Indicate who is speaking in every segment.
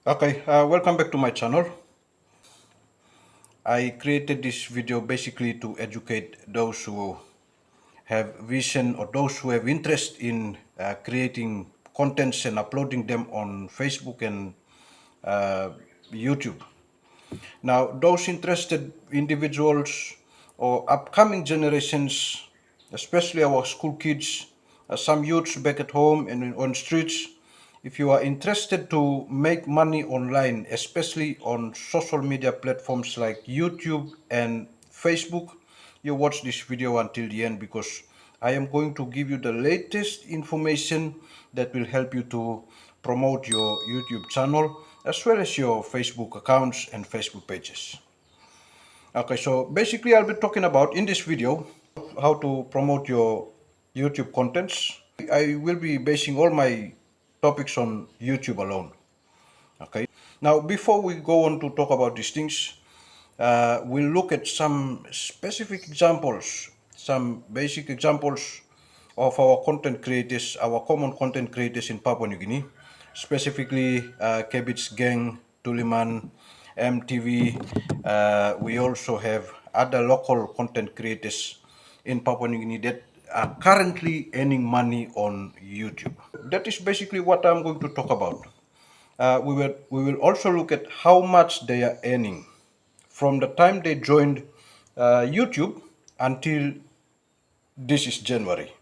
Speaker 1: Okay, welcome back to my channel. I created this video basically to educate those who have vision or those who have interest in creating contents and uploading them on Facebook and uh, YouTube. Now, those interested individuals or upcoming generations, especially our school kids, some youths back at home and on streets, if you are interested to make money online, especially on social media platforms like YouTube and Facebook, you watch this video until the end because I am going to give you the latest information that will help you to promote your YouTube channel as well as your Facebook accounts and Facebook pages. Okay, so basically I'll be talking about in this video how to promote your YouTube contents. I will be basing all my topics on YouTube alone. Okay, now before we go on to talk about these things, we'll look at some specific examples, some basic examples of our content creators, our common content creators in Papua New Guinea, specifically KabbageGang, Tuliman EMTV. We also have other local content creators in Papua New Guinea that are currently earning money on YouTube. That is basically what I'm going to talk about. We will also look at how much they are earning from the time they joined YouTube until this is January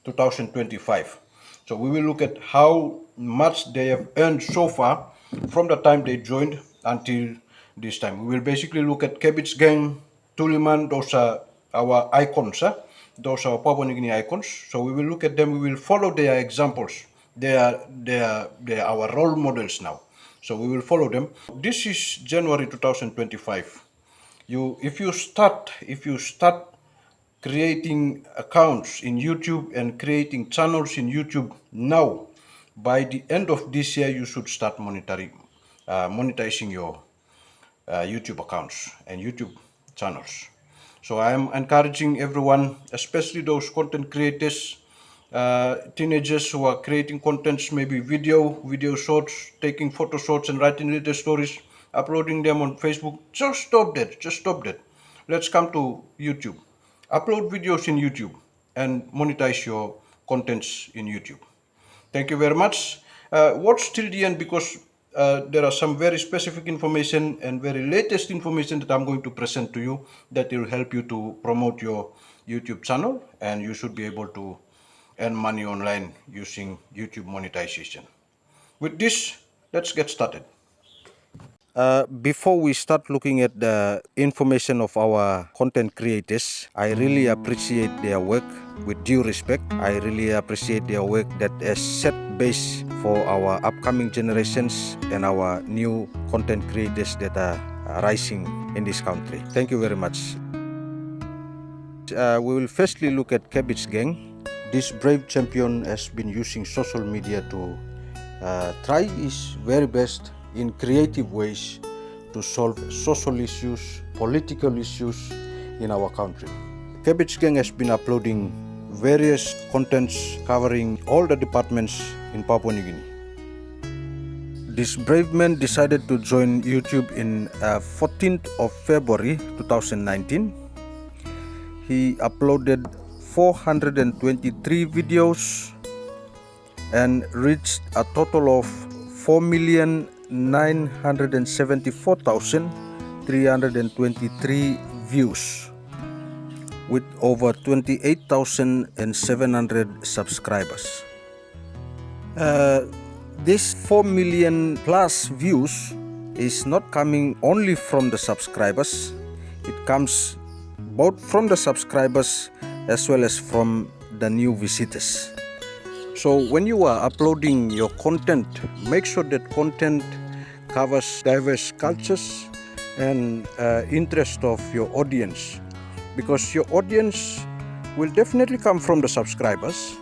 Speaker 1: 2025. So we will look at how much they have earned so far from the time they joined until this time. We will basically look at KabbageGang, Tuliman, those are our icons. Those are Papua New Guinea icons. So we will look at them, we will follow their examples. They are our role models now. So we will follow them. This is January 2025. If you start creating accounts in YouTube and creating channels in YouTube now, by the end of this year, you should start monetizing your YouTube accounts and YouTube channels. So I am encouraging everyone, especially those content creators, teenagers who are creating contents, maybe video shorts, taking photo shorts and writing little stories, uploading them on Facebook. Just stop that. Just stop that. Let's come to YouTube. Upload videos in YouTube and monetize your contents in YouTube. Thank you very much. Watch till the end because there are some very specific information and very latest information that I'm going to present to you that will help you to promote your YouTube channel, and you should be able to earn money online using YouTube monetization. With this, let's get started. Before we start looking at the information of our content creators, I really appreciate their work with due respect. I really appreciate their work that has set base for our upcoming generations and our new content creators that are rising in this country. Thank you very much. We will firstly look at KabbageGang. This brave champion has been using social media to try his very best in creative ways to solve social issues, political issues in our country. KabbageGang has been uploading various contents covering all the departments in Papua New Guinea. This brave man decided to join YouTube in 14th of February 2019. He uploaded 423 videos and reached a total of 4,974,323 views with over 28,700 subscribers. This 4 million plus views is not coming only from the subscribers. It comes both from the subscribers as well as from the new visitors. So when you are uploading your content, make sure that content covers diverse cultures and interest of your audience, because your audience will definitely come from the subscribers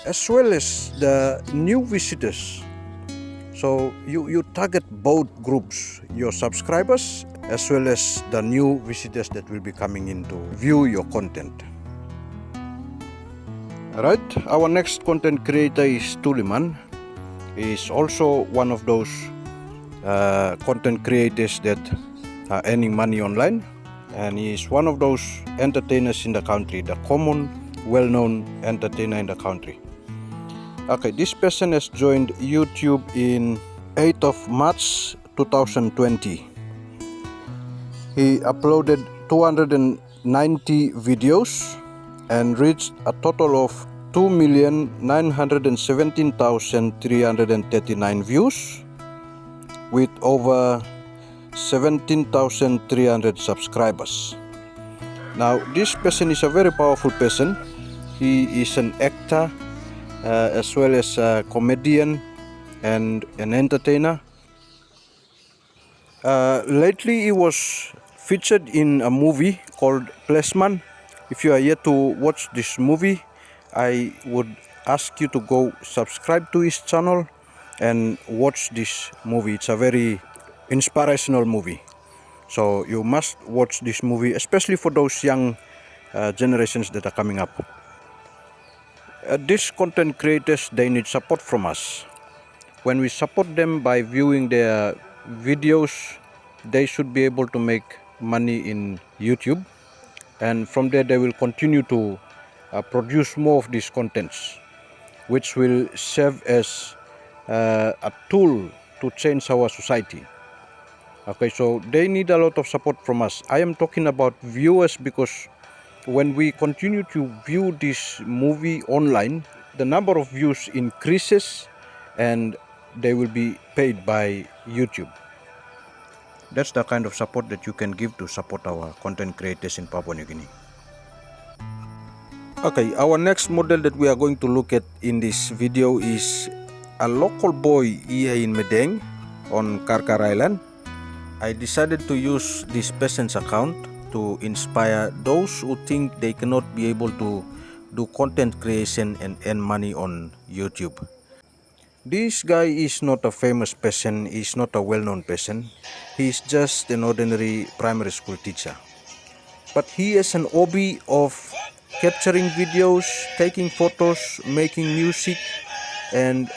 Speaker 1: as well as the new visitors. So you target both groups, your subscribers as well as the new visitors that will be coming in to view your content. Alright, our next content creator is Tuliman. He is also one of those content creators that are earning money online, and he is one of those entertainers in the country, the common, well-known entertainer in the country. Okay, this person has joined YouTube in 8th of March 2020. He uploaded 290 videos and reached a total of 2,917,339 views with over 17,300 subscribers. Now, this person is a very powerful person. He is an actor as well as a comedian and an entertainer. Lately, he was featured in a movie called Placement. If you are yet to watch this movie, I would ask you to go subscribe to his channel and watch this movie. It's a very inspirational movie. So you must watch this movie, especially for those young generations that are coming up. These content creators, they need support from us. When we support them by viewing their videos, they should be able to make money in YouTube, and from there they will continue to produce more of these contents, which will serve as a tool to change our society. Okay, so they need a lot of support from us. I am talking about viewers, because when we continue to view this movie online, the number of views increases and they will be paid by YouTube. That's the kind of support that you can give to support our content creators in Papua New Guinea. Okay, our next model that we are going to look at in this video is a local boy here in Medeng on Karkar Island. I decided to use this person's account to inspire those who think they cannot be able to do content creation and earn money on YouTube. This guy is not a famous person, he's not a well-known person. He's just an ordinary primary school teacher. But he has an hobby of capturing videos, taking photos, making music, and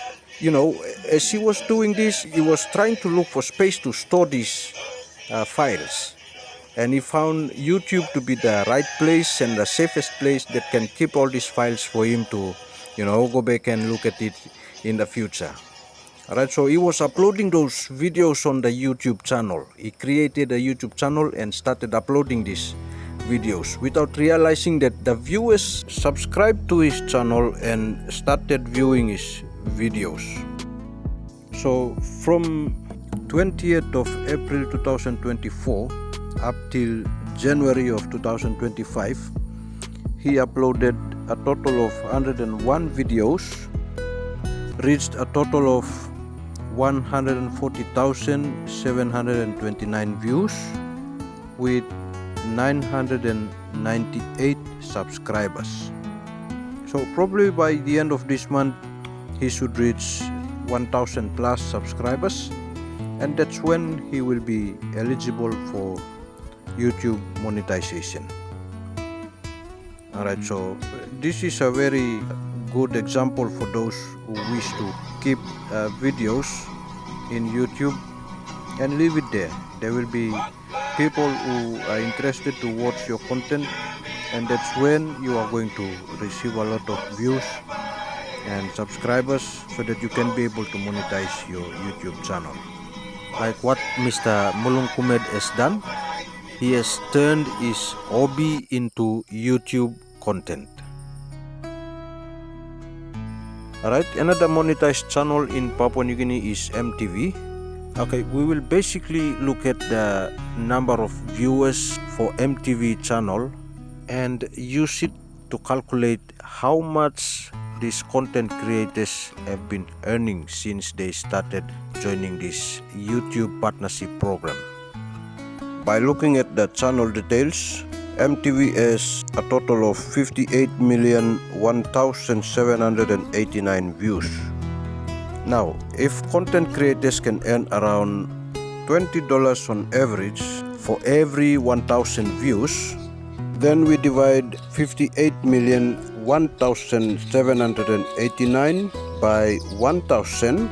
Speaker 1: as he was doing this, he was trying to look for space to store these files. And he found YouTube to be the right place and the safest place that can keep all these files for him to, go back and look at it in the future. Alright, so he was uploading those videos on the YouTube channel. He created a YouTube channel and started uploading these videos without realizing that the viewers subscribed to his channel and started viewing his videos. So from 20th of April 2024 up till January of 2025, he uploaded a total of 101 videos, reached a total of 140,729 views with 998 subscribers. So probably by the end of this month he should reach 1,000 plus subscribers, and that's when he will be eligible for YouTube monetization. Alright, so this is a very good example for those who wish to keep videos in YouTube and leave it there. There will be people who are interested to watch your content, and that's when you are going to receive a lot of views and subscribers so that you can be able to monetize your YouTube channel. Like what Mr. Mulungkumed has done, he has turned his hobby into YouTube content. Alright, another monetized channel in Papua New Guinea is EMTV. Okay, we will basically look at the number of viewers for EMTV channel and use it to calculate how much these content creators have been earning since they started joining this YouTube partnership program. By looking at the channel details, EMTV has a total of 58,001,789 views. Now, if content creators can earn around $20 on average for every 1,000 views, then we divide 58,001,789 by 1,000,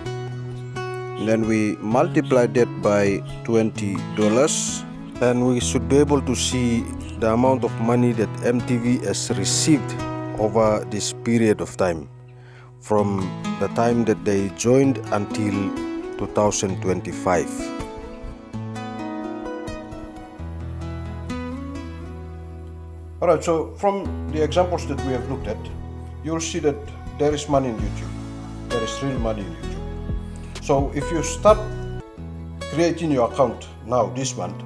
Speaker 1: Then we multiply that by $20, and we should be able to see the amount of money that MTV has received over this period of time, from the time that they joined until 2025. Alright, so from the examples that we have looked at, you'll see that there is money in YouTube. There is real money in YouTube. So if you start creating your account now this month,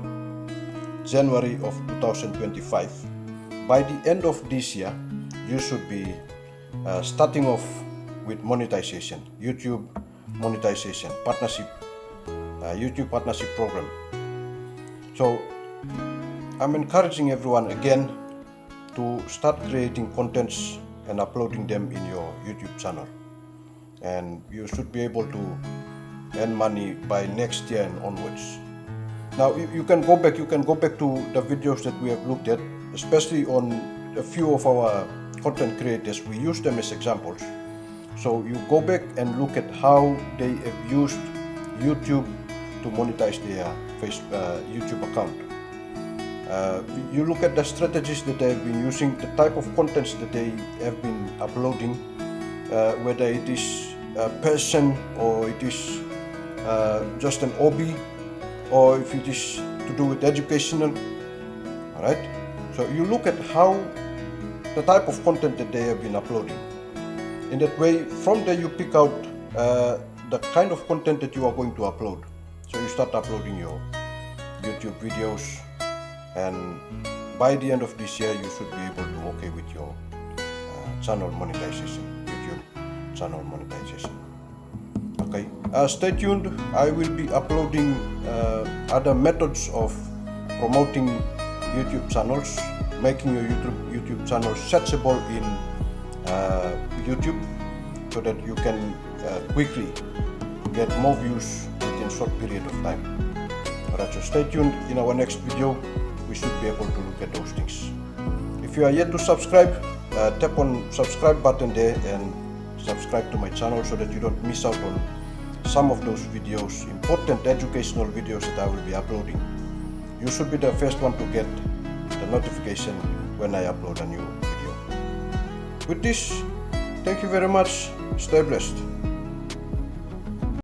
Speaker 1: January of 2025, by the end of this year, you should be starting off with monetization, YouTube monetization, partnership, YouTube partnership program. So I'm encouraging everyone again to start creating contents and uploading them in your YouTube channel, and you should be able to earn money by next year and onwards. Now you can go back to the videos that we have looked at, especially on a few of our content creators. We use them as examples. So you go back and look at how they have used YouTube to monetize their YouTube account. You look at the strategies that they have been using, the type of contents that they have been uploading, whether it is a passion or it is just an hobby, or if it is to do with educational. Alright, so you look at how the type of content that they have been uploading. In that way, from there you pick out the kind of content that you are going to upload. So you start uploading your YouTube videos, and by the end of this year you should be able to okay with your channel monetization, YouTube channel monetization. Okay, stay tuned. I will be uploading other methods of promoting YouTube channels, making your YouTube channel searchable in YouTube, so that you can quickly get more views within a short period of time. Alright, so stay tuned. In our next video, we should be able to look at those things. If you are yet to subscribe, tap on subscribe button there and subscribe to my channel so that you don't miss out on some of those videos, important educational videos that I will be uploading. You should be the first one to get the notification when I upload a new video. With this, thank you very much. Stay blessed.